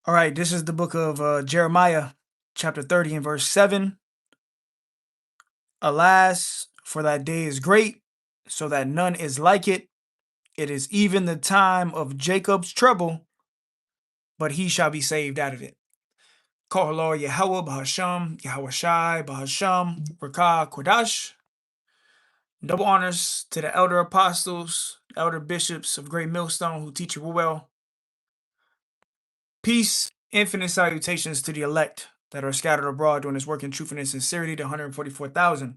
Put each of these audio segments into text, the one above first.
All right, this is the book of Jeremiah, chapter 30 and verse 7. Alas, for that day is great, so that none is like it. It is even the time of Jacob's trouble, but he shall be saved out of it. Call Lord Yahweh, Bahasham, Yahweh Shai, Bahasham, Rakah, Kodash. Double honors to the elder apostles, elder bishops of Great Millstone who teach you well. Peace, infinite salutations to the elect that are scattered abroad doing this work in truth and in sincerity, the 144,000.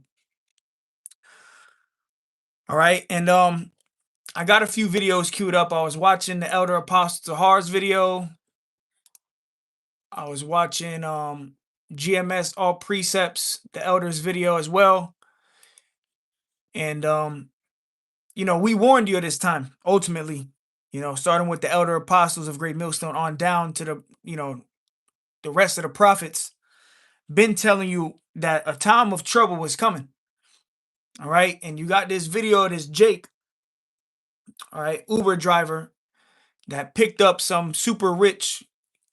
All right, and I got a few videos queued up. I was watching the Elder Apostle Tahar's video. I was watching GMS All Precepts, the Elder's video as well. And we warned you at this time, ultimately, starting with the Elder Apostles of Great Millstone on down to the rest of the prophets, been telling you that a time of trouble was coming. All right, and you got this video of this Jake, all right, Uber driver that picked up some super rich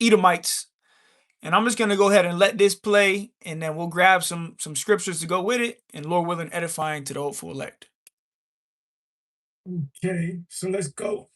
Edomites. And I'm just gonna go ahead and let this play, and then we'll grab some scriptures to go with it, and Lord willing, edifying to the hopeful elect. Okay, so let's go.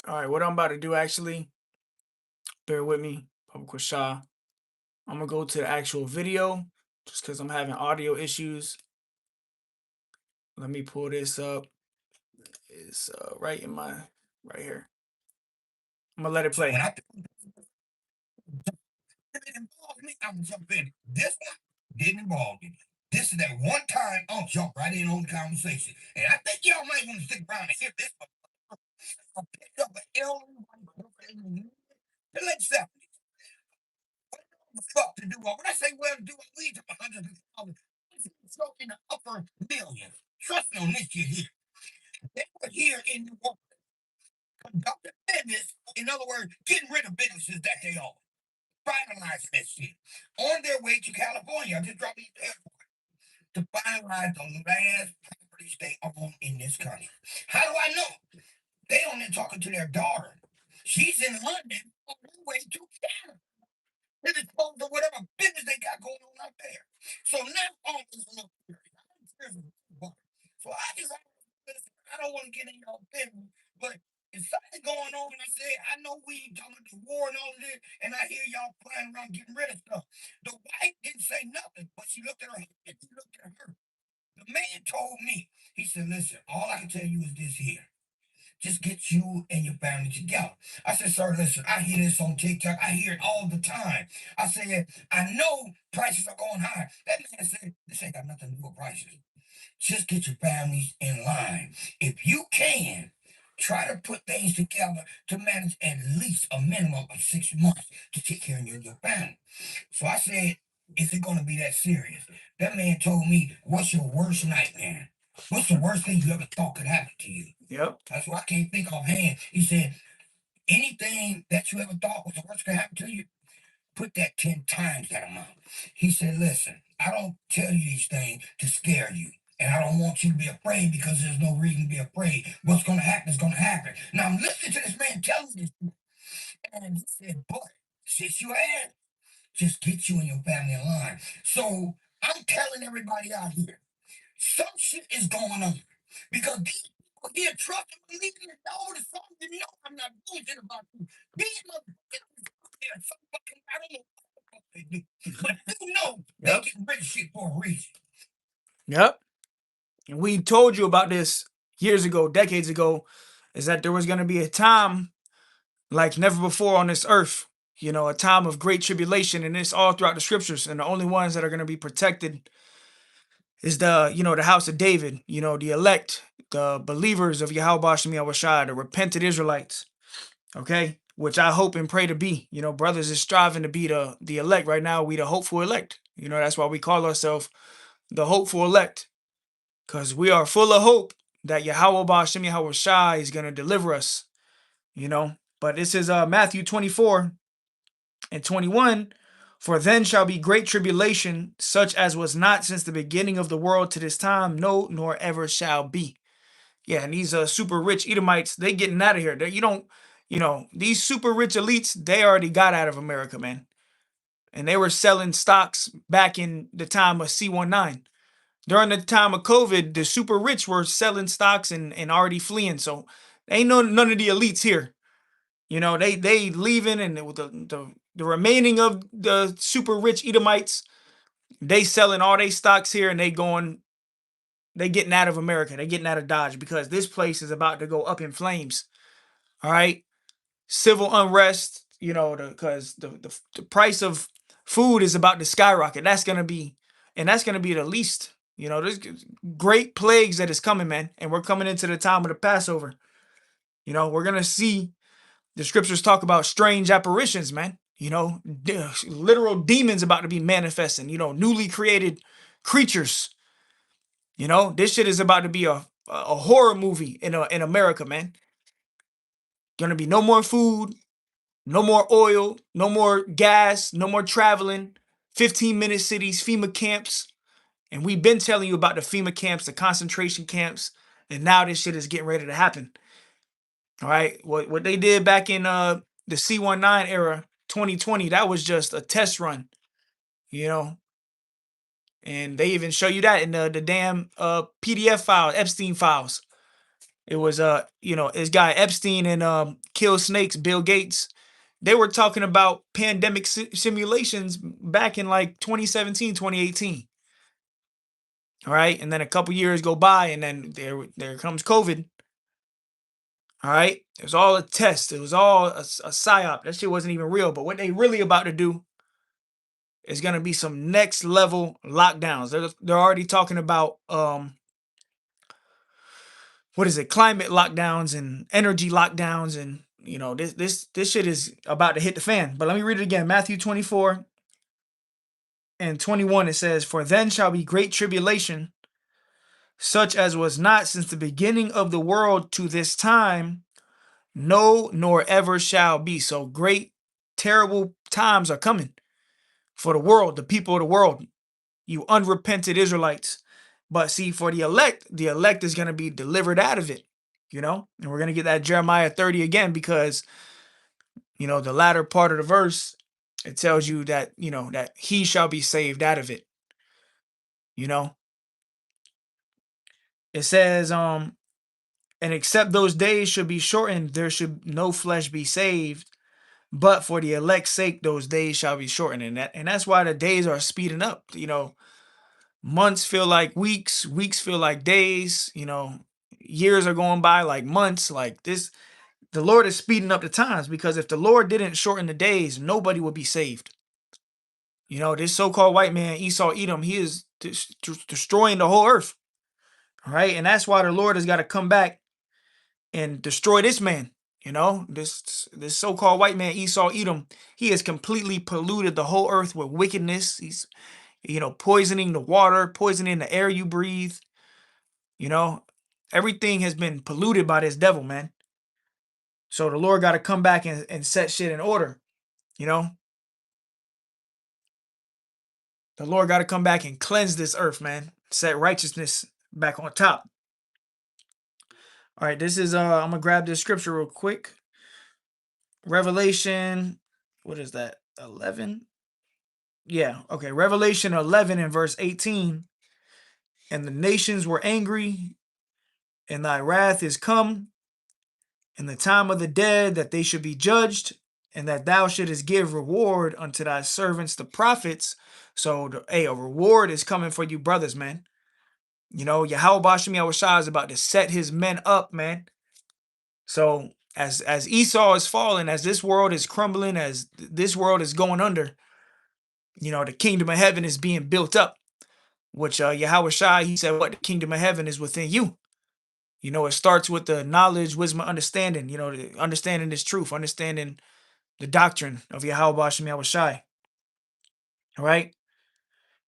All right, what I'm about to do, actually, bear with me, Papa Shah. I'm gonna go to the actual video just because I'm having audio issues. Let me pull this up. It's right here. I'm gonna let it play. Involve me, I would jump in. This one didn't involve me. This is that one time I'll jump right in on the conversation. And I think y'all might want to stick around and hear this one. I picked up an elderly the late 70s. What the fuck to do? When I say well to do, I lead to hundreds of dollars. So in the upper millions. Trust me on this shit here. They were here in New York, conducting business. In other words, getting rid of businesses that they own. Finalizing that shit. On their way to California, I just dropped me at the airport to finalize the last properties they own in this country. How do I know? They on there talking to their daughter. She's in London on her way to Canada. They're exposed to whatever business they got going on out there. So now all this is no so I just listen, I don't want to get in your business, but it's something going on, and I said, I know we talking about the war and all of this, and I hear y'all playing around getting rid of stuff. The wife didn't say nothing, but she looked at her and she looked at her. The man told me, he said, listen, all I can tell you is this here. Just get you and your family together. I said, sir, listen, I hear this on TikTok. I hear it all the time. I said, I know prices are going high. That man said, this ain't got nothing to do with prices. Just get your families in line. If you can, try to put things together to manage at least a minimum of 6 months to take care of you and your family. So I said, is it going to be that serious? That man told me, what's your worst nightmare? What's the worst thing you ever thought could happen to you? Yep. That's what I can't think offhand. He said, anything that you ever thought was the worst could happen to you, put that 10 times that amount. He said, listen, I don't tell you these things to scare you. And I don't want you to be afraid because there's no reason to be afraid. What's going to happen is going to happen. Now I'm listening to this man telling me this. And he said, boy, since you asked, just get you and your family in line. So I'm telling everybody out here, some shit is going on. Because these people here trust and believe in all the songs, you know I'm not bullshit about you. These motherfuckers there, some fucking, I don't know what the fuck they do. But you know they Yep. get rich shit for a reason. Yep. And we told you about this years ago, decades ago, is that there was going to be a time like never before on this earth, a time of great tribulation, and it's all throughout the scriptures. And the only ones that are going to be protected is the, the house of David, the elect, the believers of Yahweh Shem Yahushua, the repentant Israelites. Okay, which I hope and pray to be. Brothers is striving to be the elect right now. We the hopeful elect. That's why we call ourselves the hopeful elect, because we are full of hope that Yahweh Shem Yahushua is gonna deliver us. But this is Matthew 24 and 21. For then shall be great tribulation, such as was not since the beginning of the world to this time, no, nor ever shall be. Yeah, and these super rich Edomites, they getting out of here. You don't, these super rich elites, they already got out of America, man. And they were selling stocks back in the time of C19. During the time of COVID, the super rich were selling stocks and already fleeing. So ain't none of the elites here. They leaving, and the remaining of the super rich Edomites, they selling all their stocks here, and they getting out of America. They getting out of Dodge, because this place is about to go up in flames. All right, civil unrest. Because the price of food is about to skyrocket. That's gonna be the least. There's great plagues that is coming, man, and we're coming into the time of the Passover. We're gonna see. The scriptures talk about strange apparitions, man. Literal demons about to be manifesting. Newly created creatures. This shit is about to be a horror movie in America, man. Gonna be no more food, no more oil, no more gas, no more traveling. 15-minute cities, FEMA camps, and we've been telling you about the FEMA camps, the concentration camps, and now this shit is getting ready to happen. All right, what they did back in the C19 era, 2020, that was just a test run, and they even show you that in the damn PDF file, Epstein files. It was this guy Epstein and Kill Snakes, Bill Gates. They were talking about pandemic simulations back in like 2017, 2018. All right, and then a couple years go by, and then there comes COVID. All right, it was all a test. It was all a psyop. That shit wasn't even real. But what they really about to do is gonna be some next level lockdowns. They're already talking about what is it, climate lockdowns and energy lockdowns, and this shit is about to hit the fan. But let me read it again. Matthew 24 and 21. It says, "For then shall be great tribulation, such as was not since the beginning of the world to this time, no, nor ever shall be." So great, terrible times are coming for the world, the people of the world, you unrepented Israelites. But see, for the elect is going to be delivered out of it, and we're going to get that Jeremiah 30 again, because, the latter part of the verse, it tells you that, that he shall be saved out of it. It says, and except those days should be shortened, there should no flesh be saved. But for the elect's sake, those days shall be shortened. And that's why the days are speeding up. Months feel like weeks, weeks feel like days, years are going by like months. Like this, the Lord is speeding up the times, because if the Lord didn't shorten the days, nobody would be saved. This so-called white man, Esau Edom, he is destroying the whole earth. All right. And that's why the Lord has got to come back and destroy this man. This so-called white man, Esau Edom, he has completely polluted the whole earth with wickedness. He's, poisoning the water, poisoning the air you breathe. Everything has been polluted by this devil, man. So the Lord got to come back and set shit in order. The Lord got to come back and cleanse this earth, man. Set righteousness back on top. All right, this is I'm gonna grab this scripture real quick. Revelation, what is that? 11? Yeah, okay. Revelation 11 and verse 18. "And the nations were angry, and thy wrath is come, and the time of the dead, that they should be judged, and that thou shouldest give reward unto thy servants the prophets." So, a reward is coming for you brothers, man. Yahweh Shem Yahushua is about to set his men up, man. So as Esau is falling, as this world is crumbling, as this world is going under, the kingdom of heaven is being built up. which Yahweh Shai, he said, what the kingdom of heaven is within you. You know, it starts with the knowledge, wisdom, understanding, you know, understanding this truth, understanding the doctrine of Yahweh Bashem Yahweh Shai. All right.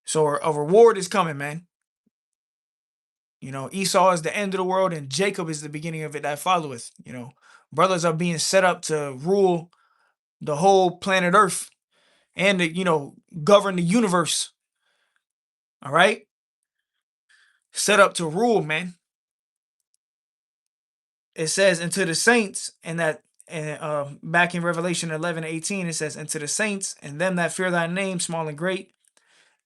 So a reward is coming, man. You know, Esau is the end of the world and Jacob is the beginning of it that followeth. You know, brothers are being set up to rule the whole planet Earth and, you know, govern the universe. All right. Set up to rule, man. It says, and to the saints, and that, and back in Revelation 11:18, it says, and to the saints and them that fear thy name, small and great,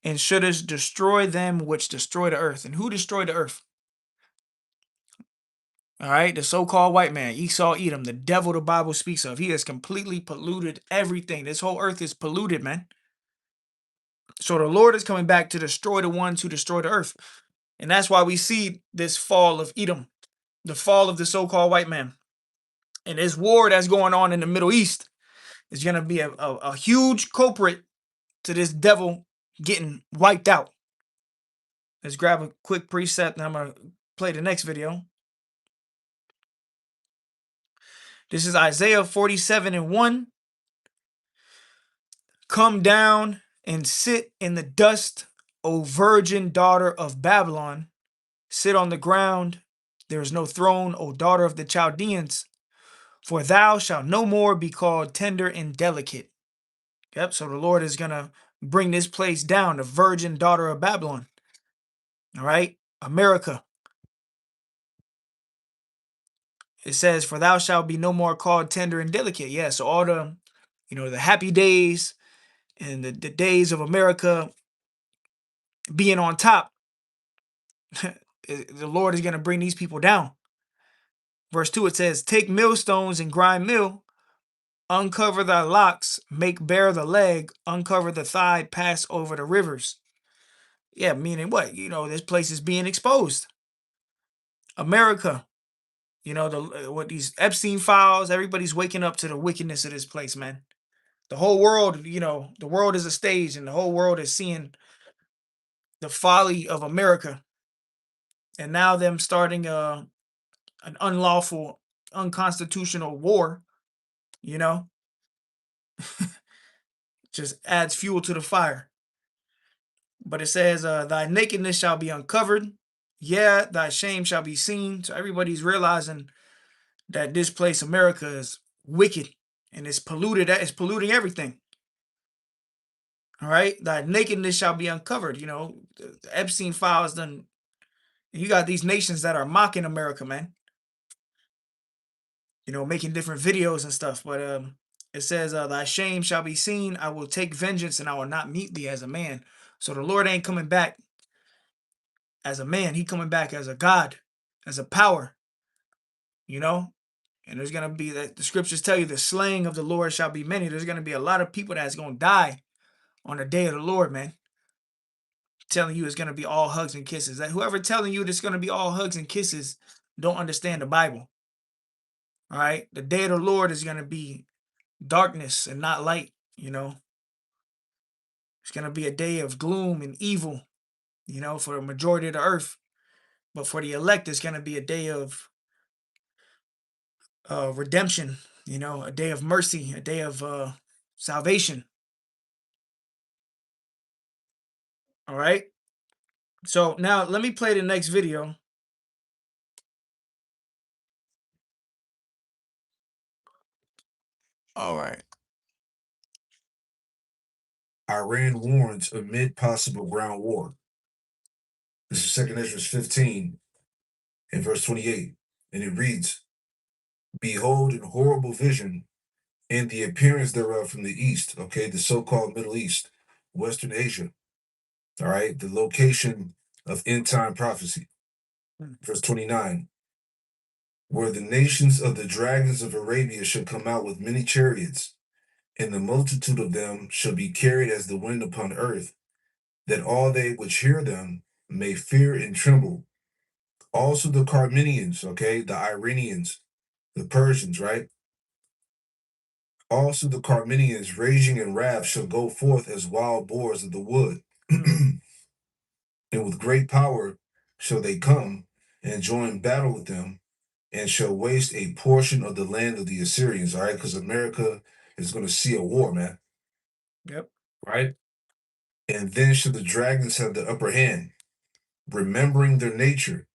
and shouldest destroy them which destroy the earth. And who destroyed the earth? All right, the so-called white man, Esau, Edom, the devil the Bible speaks of. He has completely polluted everything. This whole earth is polluted, man. So the Lord is coming back to destroy the ones who destroy the earth. And that's why we see this fall of Edom, the fall of the so-called white man. And this war that's going on in the Middle East is going to be a huge culprit to this devil getting wiped out. Let's grab a quick preset and I'm going to play the next video. This is Isaiah 47:1. Come down and sit in the dust, O virgin daughter of Babylon. Sit on the ground. There is no throne, O daughter of the Chaldeans. For thou shalt no more be called tender and delicate. Yep, so the Lord is going to bring this place down, the virgin daughter of Babylon. All right, America. It says, for thou shalt be no more called tender and delicate. Yeah, so all the, you know, the happy days and the days of America being on top, the Lord is going to bring these people down. Verse 2, it says, take millstones and grind mill, uncover thy locks, make bare the leg, uncover the thigh, pass over the rivers. Yeah, meaning what? You know, this place is being exposed. America, you know, what these Epstein files, everybody's waking up to the wickedness of this place, man. The whole world, you know, the world is a stage and the whole world is seeing the folly of America. And now them starting an unlawful, unconstitutional war, you know, just adds fuel to the fire. But it says, thy nakedness shall be uncovered. Yeah, thy shame shall be seen. So everybody's realizing that this place, America, is wicked and it's polluted. It's polluting everything. All right. Thy nakedness shall be uncovered. You know, the Epstein files done. You got these nations that are mocking America, man. You know, making different videos and stuff. But it says, thy shame shall be seen. I will take vengeance and I will not meet thee as a man. So the Lord ain't coming back as a man. He coming back as a God, as a power, you know. And there's going to be, the scriptures tell you the slaying of the Lord shall be many. There's going to be a lot of people that's going to die on the day of the Lord, man. Telling you it's going to be all hugs and kisses. That whoever telling you it's going to be all hugs and kisses don't understand the Bible. All right. The day of the Lord is going to be darkness and not light, you know. It's going to be a day of gloom and evil, you know, for the majority of the earth. But for the elect, it's going to be a day of redemption, you know, a day of mercy, a day of salvation. All right. So now let me play the next video. All right. Iran warns amid possible ground war. This is 2 Ezra 15 and verse 28. And it reads, behold, an horrible vision and the appearance thereof from the east, okay, the so-called Middle East, Western Asia, all right, the location of end-time prophecy. Verse 29, where the nations of the dragons of Arabia shall come out with many chariots, and the multitude of them shall be carried as the wind upon earth, that all they which hear them may fear and tremble. Also the Carmenians, okay, the Iranians, the Persians, right? Also the Carmenians, raging in wrath, shall go forth as wild boars of the wood. and with great power shall they come and join battle with them, and shall waste a portion of the land of the Assyrians. All right, because America is going to see a war, man. Yep. Right? And then shall the dragons have the upper hand, remembering their nature.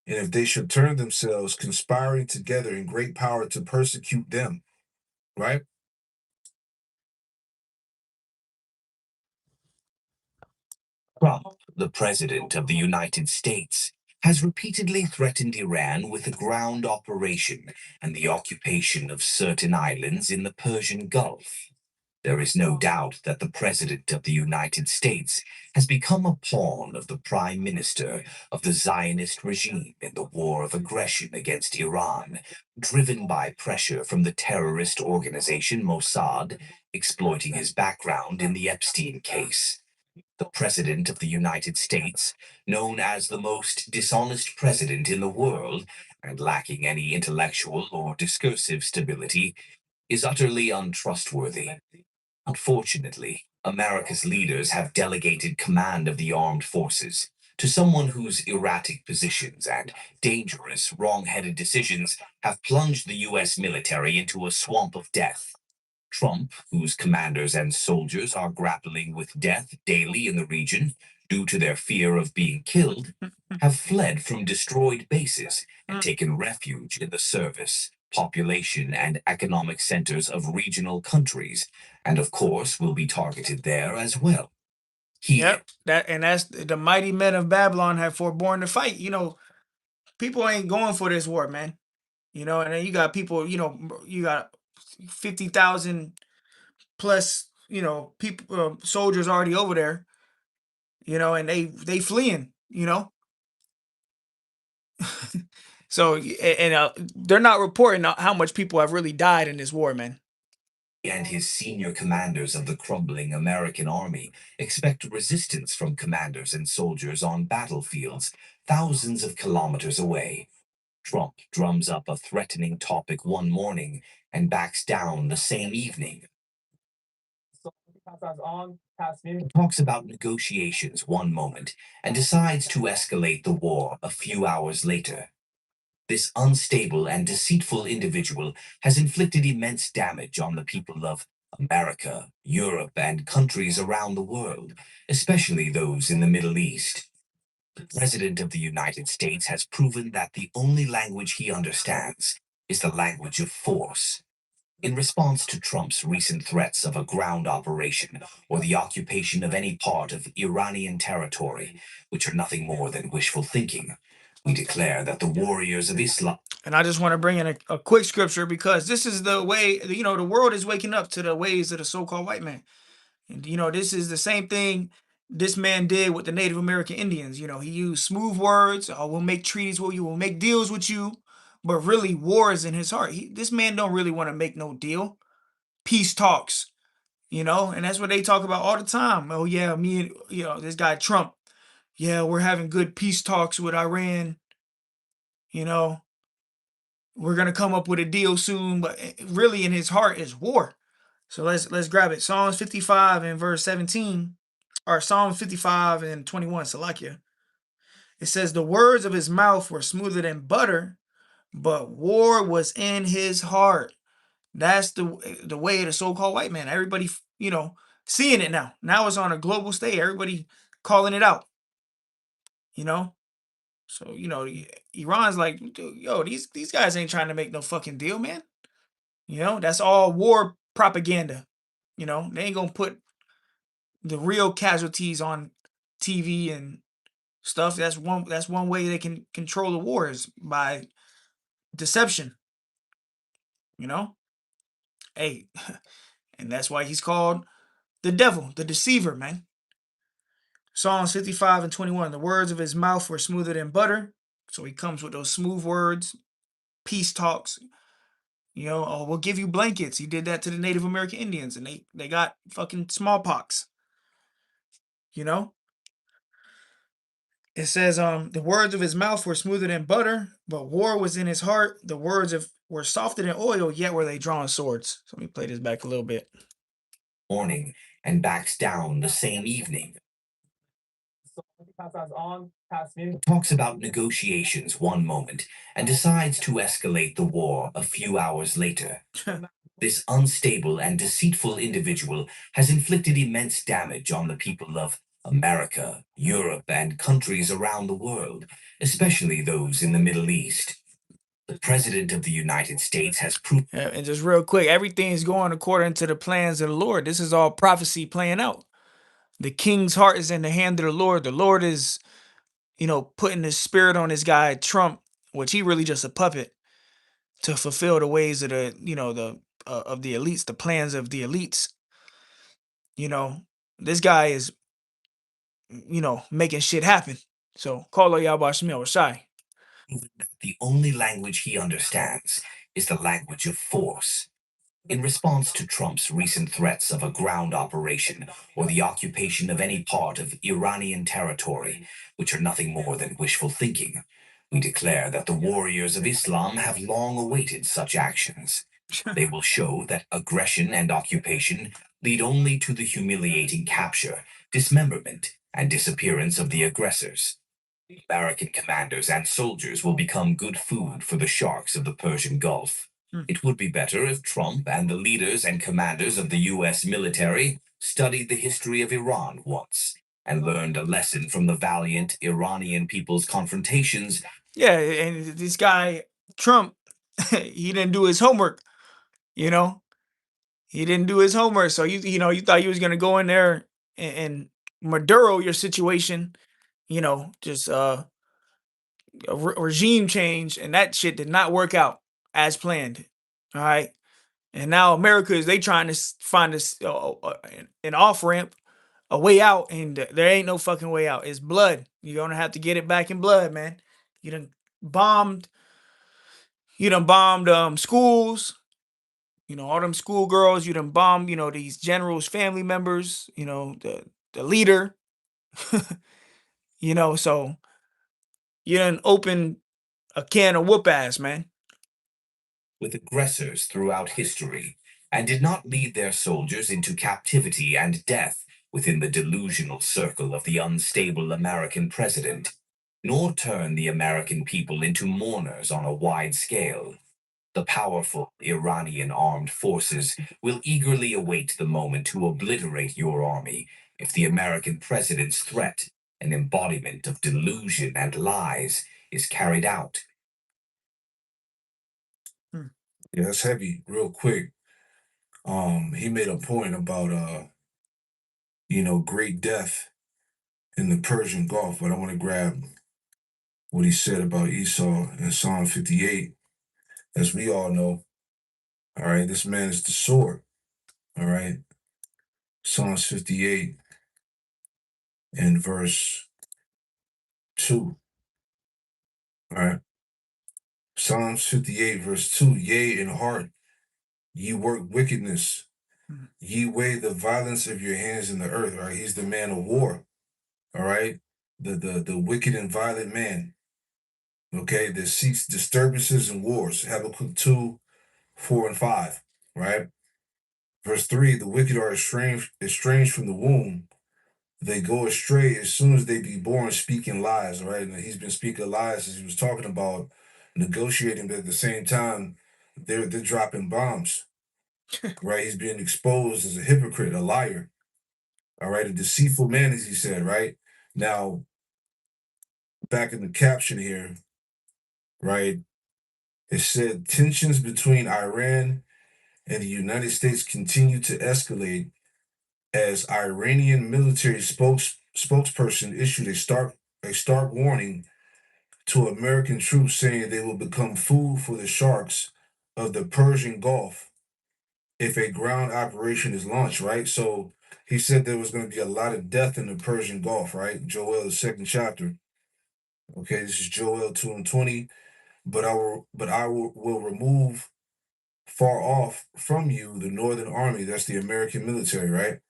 And if they should turn themselves, conspiring together in great power to persecute them. Right? Trump, the President of the United States, has repeatedly threatened Iran with a ground operation and the occupation of certain islands in the Persian Gulf. There is no doubt that the President of the United States has become a pawn of the Prime Minister of the Zionist regime in the war of aggression against Iran, driven by pressure from the terrorist organization Mossad, exploiting his background in the Epstein case. The President of the United States, known as the most dishonest president in the world and lacking any intellectual or discursive stability, is utterly untrustworthy. Unfortunately, America's leaders have delegated command of the armed forces to someone whose erratic positions and dangerous, wrong-headed decisions have plunged the U.S. military into a swamp of death. Trump, whose commanders and soldiers are grappling with death daily in the region due to their fear of being killed, have fled from destroyed bases and taken refuge in the service, population, and economic centers of regional countries, and of course will be targeted there as well. Yep. That's the mighty men of Babylon have forborne to fight. People ain't going for this war, man. And then you got people, you got 50,000 plus, people, soldiers already over there, and they fleeing, So, they're not reporting how much people have really died in this war, man. And his senior commanders of the crumbling American army expect resistance from commanders and soldiers on battlefields thousands of kilometers away. Trump drums up a threatening topic one morning and backs down the same evening. Talks about negotiations one moment and decides to escalate the war a few hours later. This unstable and deceitful individual has inflicted immense damage on the people of America, Europe, and countries around the world, especially those in the Middle East. The President of the United States has proven that the only language he understands is the language of force. In response to Trump's recent threats of a ground operation or the occupation of any part of Iranian territory, which are nothing more than wishful thinking, we declare that the warriors of Islam. And I just want to bring in a quick scripture because this is the way, the world is waking up to the ways of the so-called white man. And, this is the same thing this man did with the Native American Indians. He used smooth words. Oh, we'll make treaties with you. We'll make deals with you. But really, war is in his heart. This man don't really want to make no deal. Peace talks, and that's what they talk about all the time. Oh, yeah, me and, this guy Trump. Yeah, we're having good peace talks with Iran. We're going to come up with a deal soon. But really, in his heart is war. So let's grab it. Psalms 55 and verse 17, or Psalm 55 and 21, Salakia. It says, the words of his mouth were smoother than butter, but war was in his heart. That's the way of the so-called white man. Everybody, seeing it now. Now it's on a global stage. Everybody calling it out. So, Iran's like, yo, these guys ain't trying to make no fucking deal, man. That's all war propaganda. They ain't gonna put the real casualties on TV and stuff. That's one way they can control the wars, by deception. Hey, and that's why he's called the devil, the deceiver, man. Psalms 55 and 21. The words of his mouth were smoother than butter. So he comes with those smooth words, peace talks. Oh, we'll give you blankets. He did that to the Native American Indians, and they got fucking smallpox. It says, the words of his mouth were smoother than butter, but war was in his heart. The words were softer than oil, yet were they drawing swords. So let me play this back a little bit. Morning and backs down the same evening. talks about negotiations one moment and decides to escalate the war a few hours later. This unstable and deceitful individual has inflicted immense damage on the people of America, Europe, and countries around the world, especially those in the Middle East. The President of the United States has proved. Yeah, and just real quick, everything is going according to the plans of the Lord. This is all prophecy playing out. The king's heart is in the hand of the Lord. The Lord is, putting his spirit on this guy Trump, which he really just a puppet to fulfill the ways of the of the elites, the plans of the elites. This guy is, making shit happen. So call Yabashmi or Shai. The only language he understands is the language of force. In response to Trump's recent threats of a ground operation or the occupation of any part of Iranian territory, which are nothing more than wishful thinking, we declare that the warriors of Islam have long awaited such actions. They will show that aggression and occupation lead only to the humiliating capture, dismemberment, and disappearance of the aggressors. American commanders and soldiers will become good food for the sharks of the Persian Gulf. It would be better if Trump and the leaders and commanders of the U.S. military studied the history of Iran once and learned a lesson from the valiant Iranian people's confrontations. Yeah, and this guy Trump, he didn't do his homework. You know, he didn't do his homework. So you thought he was gonna go in there and Maduro your situation. Just regime change, and that shit did not work out as planned. All right, and now America is they trying to find this an off ramp, a way out, and there ain't no fucking way out. It's blood. You're gonna have to get it back in blood, man. You done bombed. You done bombed schools. All them schoolgirls. You done bombed. These generals' family members. The leader. So you done open a can of whoop ass, man. With aggressors throughout history and did not lead their soldiers into captivity and death within the delusional circle of the unstable American president, nor turn the American people into mourners on a wide scale. The powerful Iranian armed forces will eagerly await the moment to obliterate your army if the American president's threat, an embodiment of delusion and lies, is carried out. Yeah, that's heavy. Real quick, he made a point about great death in the Persian Gulf, but I want to grab what he said about Esau in Psalm 58. As we all know, all right, this man is the sword. All right, Psalms 58 and verse 2. All right, Psalms 58, verse 2. Yea, in heart, ye work wickedness. Ye weigh the violence of your hands in the earth. All right, he's the man of war. All right, the wicked and violent man. Okay, that seeks disturbances and wars. Habakkuk 2, 4, and 5. Right, verse 3. The wicked are estranged from the womb. They go astray as soon as they be born, speaking lies. Right, and he's been speaking lies as he was talking about negotiating, but at the same time, they're dropping bombs. Right, he's being exposed as a hypocrite, a liar. All right, a deceitful man, as he said. Right now, back in the caption here, right, it said tensions between Iran and the United States continue to escalate as Iranian military spokesperson issued a stark warning to American troops, saying they will become food for the sharks of the Persian Gulf if a ground operation is launched. Right, so he said there was going to be a lot of death in the Persian Gulf. Right, Joel, the second chapter. Okay, this is Joel 2 and 20. But will remove far off from you the northern army, that's the American military, right?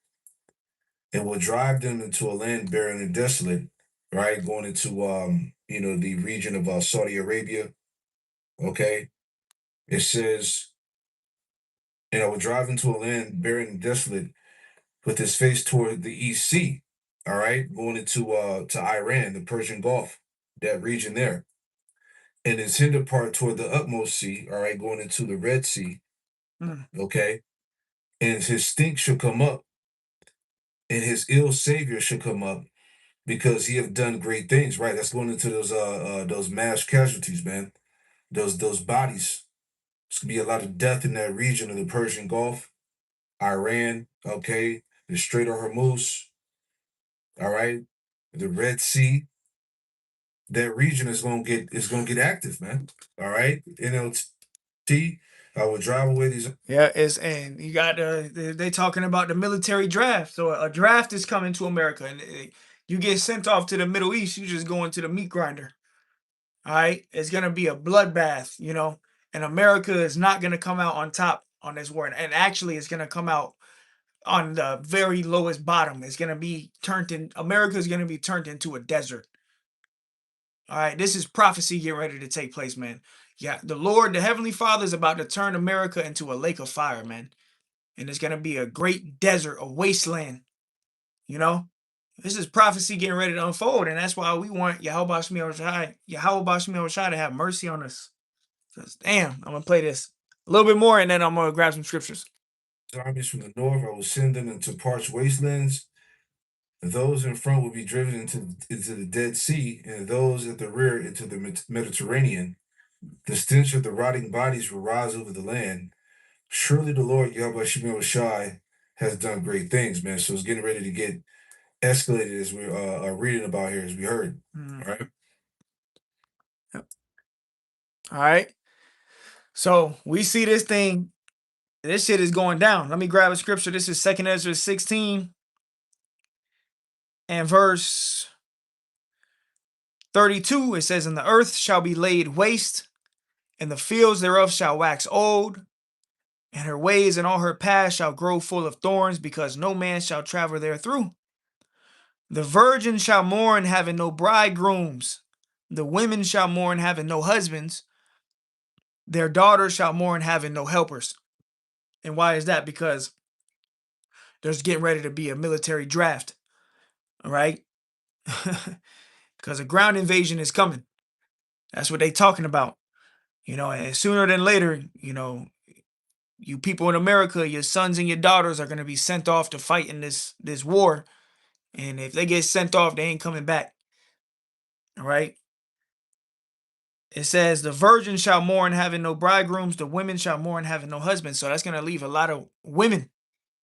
And will drive them into a land barren and desolate, right? Going into the region of Saudi Arabia. Okay. It says, will drive into a land barren and desolate with his face toward the east sea. all right, going into to Iran, the Persian Gulf, that region there, and his hinder part toward the utmost sea, all right, going into the Red Sea, Mm. okay, and his stink shall come up, and his ill savior shall come up, because he have done great things, right? That's going into those mass casualties, man. Those bodies. There's gonna be a lot of death in that region of the Persian Gulf, Iran, okay, the Strait of Hormuz, all right, the Red Sea. That region is gonna get active, man. All right, NLT. I will drive away these. Yeah, and you got they talking about the military draft. So a draft is coming to America, and you get sent off to the Middle East. You just go into the meat grinder. All right, it's gonna be a bloodbath, you know, and America is not gonna come out on top on this war, and actually, it's gonna come out on the very lowest bottom. It's gonna be turned in. America is gonna be turned into a desert. All right, this is prophecy getting ready to take place, man. Yeah, the Lord, the Heavenly Father, is about to turn America into a lake of fire, man, and it's gonna be a great desert, a wasteland. You know, this is prophecy getting ready to unfold, and that's why we want Yahweh Shai to have mercy on us. 'Cause, damn, I'm gonna play this a little bit more, and then I'm gonna grab some scriptures. Armies from the north, I will send them into parched wastelands. Those in front will be driven into the Dead Sea, and those at the rear into the Mediterranean. The stench of the rotting bodies will rise over the land. Surely the Lord Yahweh Shemel Shai has done great things, man. So it's getting ready to get escalated, as we're reading about here, as we heard. Mm. All right. Yep. All right. So we see this thing. This shit is going down. Let me grab a scripture. This is 2nd Ezra 16 and verse 32. It says, "And the earth shall be laid waste, and the fields thereof shall wax old, and her ways and all her paths shall grow full of thorns, because no man shall travel there through. The virgin shall mourn, having no bridegrooms. The women shall mourn, having no husbands. Their daughters shall mourn, having no helpers." And why is that? Because there's getting ready to be a military draft. All right. Because a ground invasion is coming. That's what they talking about. You know, and sooner than later, you know, you people in America, your sons and your daughters are going to be sent off to fight in this war. And if they get sent off, they ain't coming back. All right. It says, "The virgin shall mourn, having no bridegrooms. The women shall mourn, having no husbands." So that's going to leave a lot of women.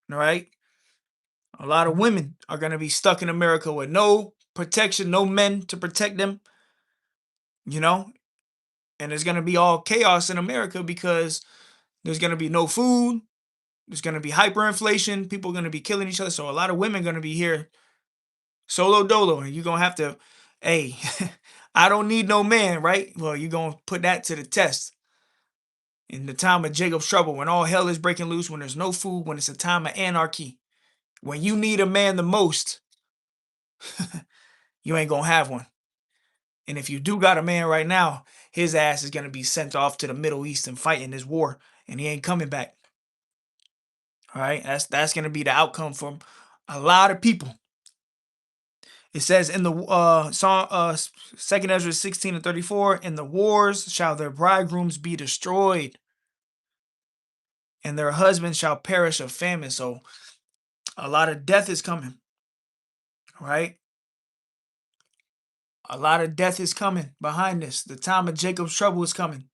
All right. A lot of women are going to be stuck in America with no protection, no men to protect them. You know, and there's going to be all chaos in America because there's going to be no food. There's going to be hyperinflation. People are going to be killing each other. So a lot of women are going to be here solo dolo. And you're going to have to, hey, I don't need no man, right? Well, you're going to put that to the test. In the time of Jacob's trouble, when all hell is breaking loose, when there's no food, when it's a time of anarchy, when you need a man the most, you ain't going to have one. And if you do got a man right now, his ass is going to be sent off to the Middle East and fight in this war, and he ain't coming back. All right, that's going to be the outcome for a lot of people. It says in the song, 2nd Ezra 16 and 34, "In the wars shall their bridegrooms be destroyed, and their husbands shall perish of famine." So a lot of death is coming. Right? A lot of death is coming behind this. The time of Jacob's trouble is coming.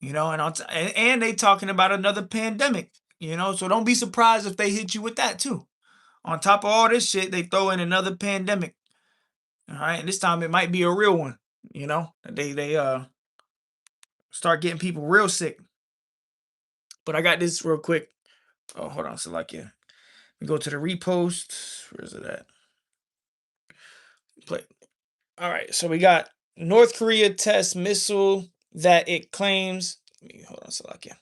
You know, and they talking about another pandemic. You know, so don't be surprised if they hit you with that too. On top of all this shit, they throw in another pandemic. All right, and this time it might be a real one. You know, they start getting people real sick. But I got this real quick. Oh, hold on, Salakia. We go to the repost. Where is it at? Play. All right, so we got North Korea test missile that it claims. Hold on, Salakia.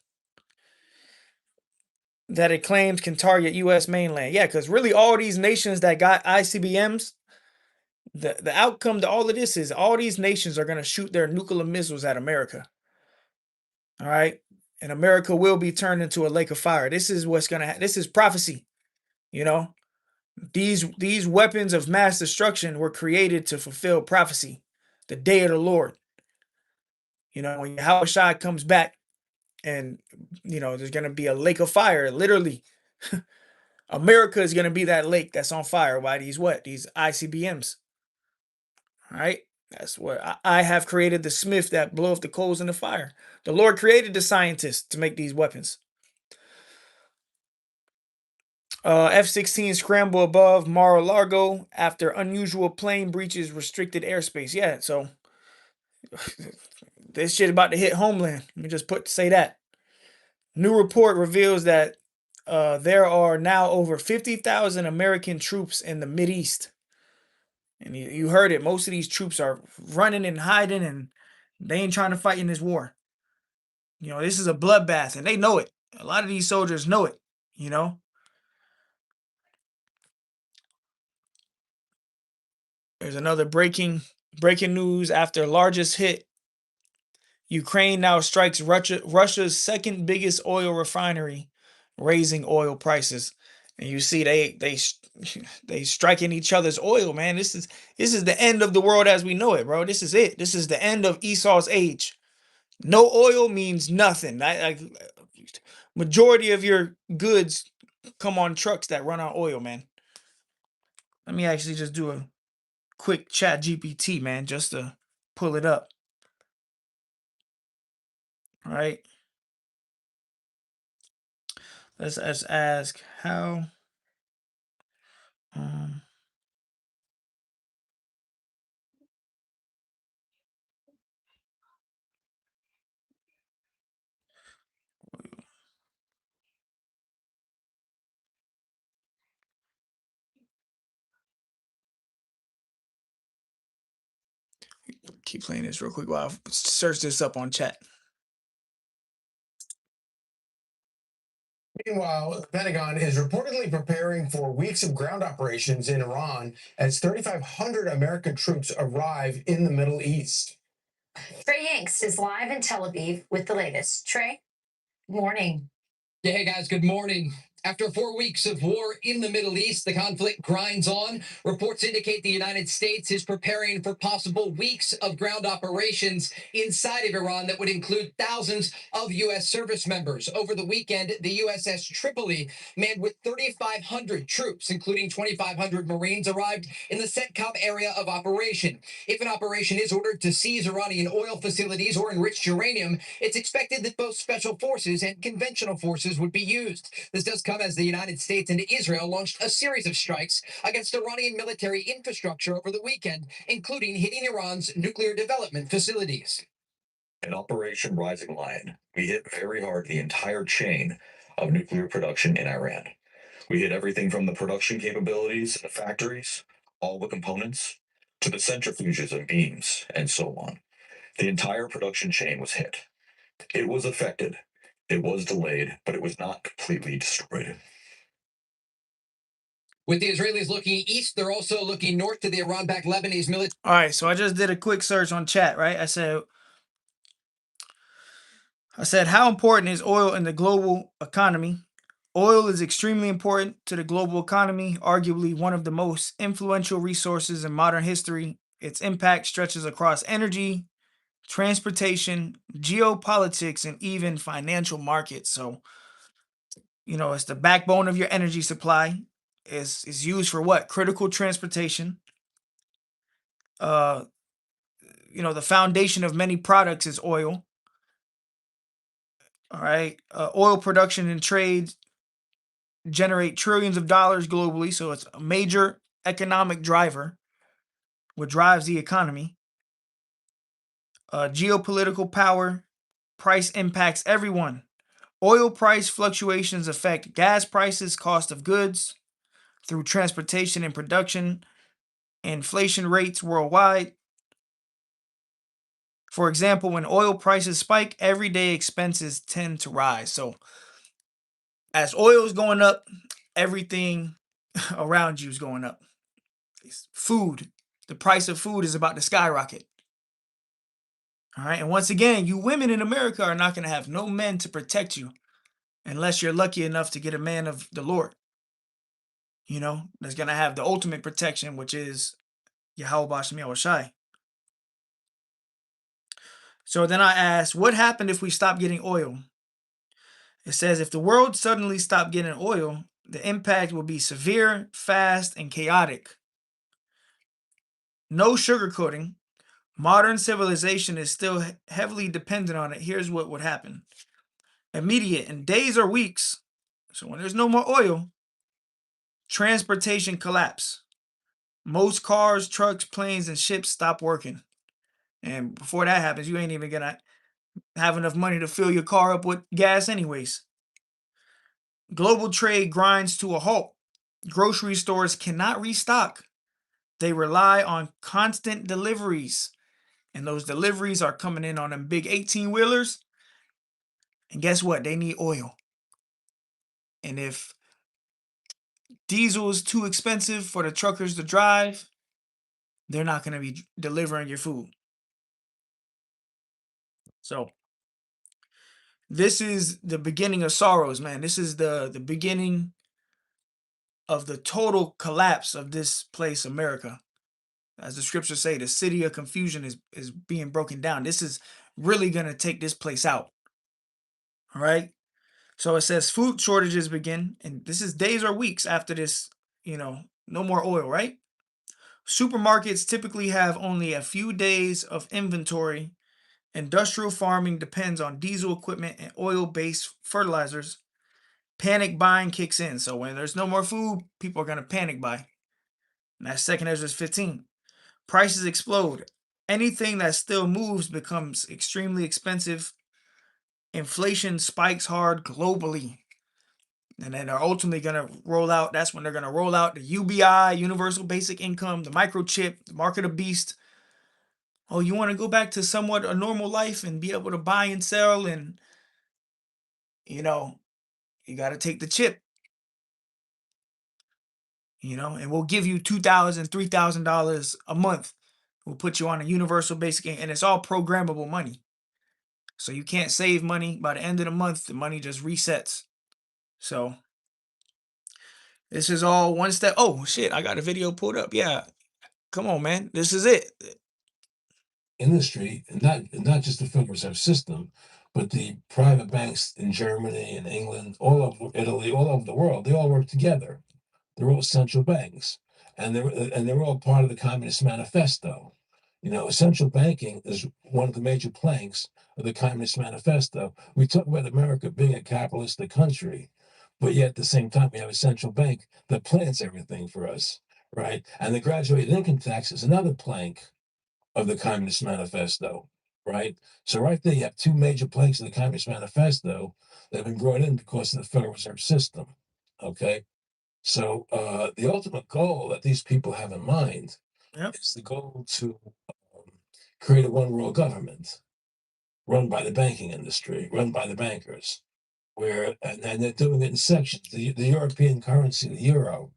That it claims can target U.S. mainland. Yeah, because really all these nations that got ICBMs, the outcome to all of this is all these nations are going to shoot their nuclear missiles at America. All right. And America will be turned into a lake of fire. This is what's going to happen. This is prophecy, you know. These weapons of mass destruction were created to fulfill prophecy, the day of the Lord. You know, when Yahushua comes back, and there's gonna be a lake of fire. Literally, America is gonna be that lake that's on fire by these ICBMs. All right, that's what I have created the smith that bloweth the coals in the fire. The Lord created the scientists to make these weapons. F-16 scramble above Mar-a-Lago after unusual plane breaches restricted airspace. Yeah, so this shit about to hit homeland. Let me just say that. New report reveals that there are now over 50,000 American troops in the Mideast. And you heard it. Most of these troops are running and hiding, and they ain't trying to fight in this war. This is a bloodbath, and they know it. A lot of these soldiers know it, There's another breaking news after largest hit. Ukraine now strikes Russia's second biggest oil refinery, raising oil prices. And you see they striking each other's oil, man. This is the end of the world as we know it, bro. This is it. This is the end of Esau's age. No oil means nothing. Majority of your goods come on trucks that run on oil, man. Let me actually just do a quick chat GPT, man, just to pull it up. All right. Let's ask how keep playing this real quick while I search this up on chat. Meanwhile, the Pentagon is reportedly preparing for weeks of ground operations in Iran as 3,500 American troops arrive in the Middle East. Trey Hanks is live in Tel Aviv with the latest. Trey, good morning. Yeah, hey guys, good morning. After 4 weeks of war in the Middle East, the conflict grinds on. Reports indicate the United States is preparing for possible weeks of ground operations inside of Iran that would include thousands of U.S. service members. Over the weekend, the USS Tripoli, manned with 3,500 troops, including 2,500 Marines, arrived in the CENTCOM area of operation. If an operation is ordered to seize Iranian oil facilities or enriched uranium, it's expected that both special forces and conventional forces would be used. This does come as the United States and Israel launched a series of strikes against Iranian military infrastructure over the weekend, including hitting Iran's nuclear development facilities. In Operation Rising Lion, we hit very hard the entire chain of nuclear production in Iran. We hit everything from the production capabilities in the factories, all the components, to the centrifuges and beams, and so on. The entire production chain was hit. It was affected. It was delayed, but it was not completely destroyed. With the Israelis looking east, they're also looking north to the Iran-backed Lebanese military. All right, so I just did a quick search on chat, right? I said, how important is oil in the global economy? Oil is extremely important to the global economy, arguably one of the most influential resources in modern history. Its impact stretches across energy, transportation, geopolitics, and even financial markets. So, it's the backbone of your energy supply. Is used for what? Critical transportation. The foundation of many products is oil. All right. Oil production and trade generate trillions of dollars globally. So it's a major economic driver, what drives the economy. Geopolitical power, price impacts everyone. Oil price fluctuations affect gas prices, cost of goods through transportation and production, inflation rates worldwide. For example, when oil prices spike, everyday expenses tend to rise. So as oil is going up, everything around you is going up. Food, the price of food is about to skyrocket. All right. And once again, you women in America are not going to have no men to protect you unless you're lucky enough to get a man of the Lord. that's going to have the ultimate protection, which is Yahweh Bashem Yahushai. So then I asked, what happened if we stop getting oil? It says, if the world suddenly stopped getting oil, the impact will be severe, fast, and chaotic. No sugarcoating. Modern civilization is still heavily dependent on it. Here's what would happen. Immediate, in days or weeks. So when there's no more oil, transportation collapse. Most cars, trucks, planes, and ships stop working. And before that happens, you ain't even going to have enough money to fill your car up with gas anyways. Global trade grinds to a halt. Grocery stores cannot restock. They rely on constant deliveries. And those deliveries are coming in on them big 18-wheelers. And guess what? They need oil. And if diesel is too expensive for the truckers to drive, they're not going to be delivering your food. So this is the beginning of sorrows, man. This is the beginning of the total collapse of this place, America. As the scriptures say, the city of confusion is being broken down. This is really going to take this place out. All right. So it says food shortages begin, and this is days or weeks after this, no more oil, right? Supermarkets typically have only a few days of inventory. Industrial farming depends on diesel equipment and oil-based fertilizers. Panic buying kicks in. So when there's no more food, people are going to panic buy. And that's 2 Ezra 15. Prices explode. Anything that still moves becomes extremely expensive. Inflation spikes hard globally. And then they're ultimately going to roll out. That's when they're going to roll out the UBI, Universal Basic Income, the microchip, the mark of the beast. Oh, you want to go back to somewhat a normal life and be able to buy and sell, and you got to take the chip. And we'll give you $2,000, $3,000 a month. We'll put you on a universal basic, and it's all programmable money. So you can't save money. By the end of the month, the money just resets. So this is all one step. Oh shit, I got a video pulled up. Yeah. Come on, man. This is it. Industry, and not just the Federal Reserve System, but the private banks in Germany and England, all over Italy, all over the world, they all work together. They're all central banks, and they're all part of the Communist Manifesto. Central banking is one of the major planks of the Communist Manifesto. We talk about America being a capitalistic country, but yet at the same time, we have a central bank that plans everything for us, right? And the graduated income tax is another plank of the Communist Manifesto, right? So right there, you have two major planks of the Communist Manifesto that have been brought in because of the Federal Reserve System, okay? So the ultimate goal that these people have in mind is the goal to create a one world government run by the banking industry, run by the bankers, and they're doing it in sections. The European currency, the euro,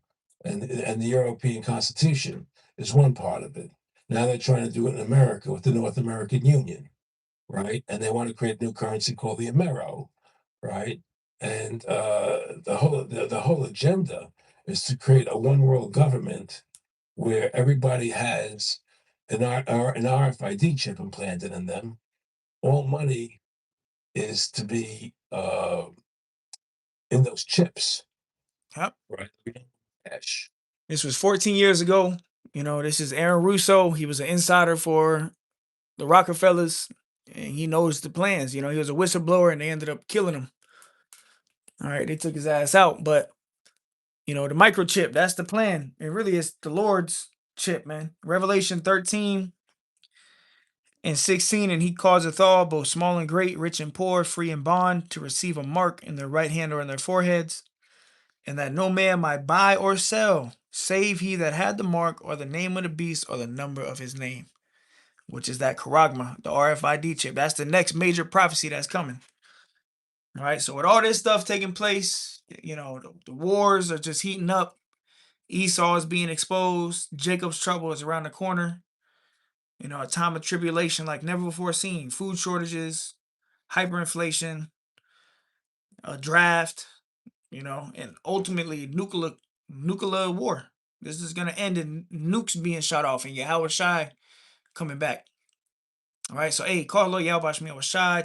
and the European Constitution is one part of it. Now they're trying to do it in America with the North American Union, right? And they want to create a new currency called the Amero, right? And the whole agenda is to create a one world government where everybody has an RFID chip implanted in them. All money is to be in those chips. Yep. Right. Cash. This was 14 years ago. This is Aaron Russo. He was an insider for the Rockefellers, and he knows the plans. He was a whistleblower, and they ended up killing him. All right, they took his ass out, but the microchip, that's the plan. It really is the Lord's chip, man. Revelation 13 and 16, and he causeth all, both small and great, rich and poor, free and bond, to receive a mark in their right hand or in their foreheads, and that no man might buy or sell, save he that had the mark or the name of the beast or the number of his name, which is that charagma, the RFID chip. That's the next major prophecy that's coming. All right, so with all this stuff taking place, the wars are just heating up. Esau is being exposed. Jacob's trouble is around the corner. A time of tribulation like never before seen. Food shortages, hyperinflation, a draft, and ultimately nuclear war. This is gonna end in nukes being shot off and Yahweh Shai coming back. All right, so hey, Carlo Yahweh Shai.